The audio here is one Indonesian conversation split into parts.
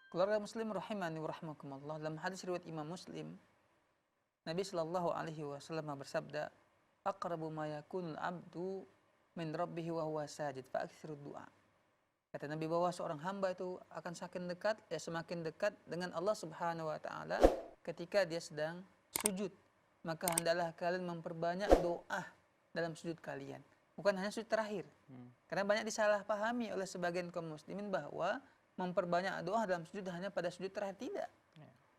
Keluarga muslim rahimani wa rahmakumullah, dalam hadis riwayat Imam Muslim, Nabi Shallallahu alaihi wasallam bersabda, "Aqrabu ma yakunul abdu min rabbih wa huwa sajid, fa aktsirud du'a." Kata Nabi bahwa seorang hamba itu akan semakin dekat dengan Allah Subhanahu wa taala ketika dia sedang sujud. Maka hendaklah kalian memperbanyak doa dalam sujud kalian. Bukan hanya sujud terakhir. Karena banyak disalahpahami oleh sebagian kaum muslimin bahwa memperbanyak doa dalam sujud hanya pada sujud terakhir. Tidak.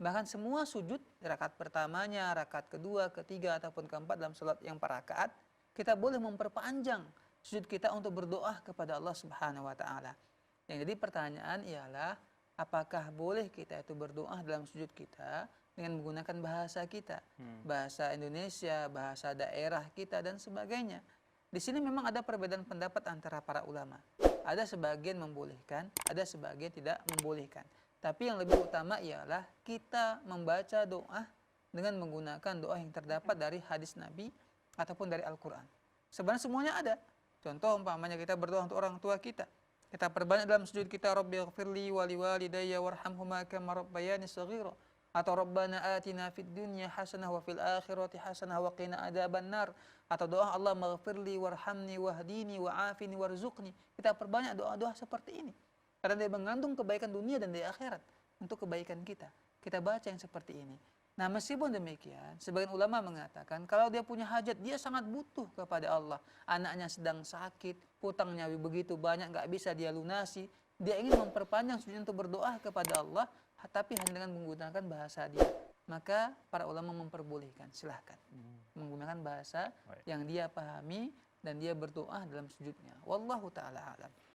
Bahkan semua sujud, rakaat pertamanya, rakaat kedua, ketiga, ataupun keempat dalam salat yang per rakaat, kita boleh memperpanjang sujud kita untuk berdoa kepada Allah Subhanahu wa taala. Yang jadi pertanyaan ialah, apakah boleh kita itu berdoa dalam sujud kita dengan menggunakan bahasa kita, bahasa Indonesia, bahasa daerah kita dan sebagainya. Di sini memang ada perbedaan pendapat antara para ulama. Ada sebagian membolehkan, ada sebagian tidak membolehkan. Tapi yang lebih utama ialah kita membaca doa dengan menggunakan doa yang terdapat dari hadis Nabi ataupun dari Al-Quran. Sebenarnya semuanya ada. Contoh umpamanya kita berdoa untuk orang tua kita. Kita perbanyak dalam sujud kita, Rabbighfirli wa liwalidayya warhamhuma kama rabbayani shaghira. Atau Rabbana atina fid dunya hasanah wa fil akhirati hasanah wa qina adzabannar. Atau doa Allah maghfirli warhamni wahdini wa'afini warzuqni. Kita perbanyak doa-doa seperti ini. Karena dia mengandung kebaikan dunia dan di akhirat untuk kebaikan kita. Kita baca yang seperti ini. Nah, meskipun demikian, sebagian ulama mengatakan kalau dia punya hajat, dia sangat butuh kepada Allah. Anaknya sedang sakit, hutangnya begitu banyak, nggak bisa dia lunasi. Dia ingin memperpanjang sujud untuk berdoa kepada Allah, tapi hanya dengan menggunakan bahasa dia. Maka para ulama memperbolehkan, silahkan menggunakan bahasa yang dia pahami dan dia berdoa dalam sujudnya. Wallahu ta'ala alam.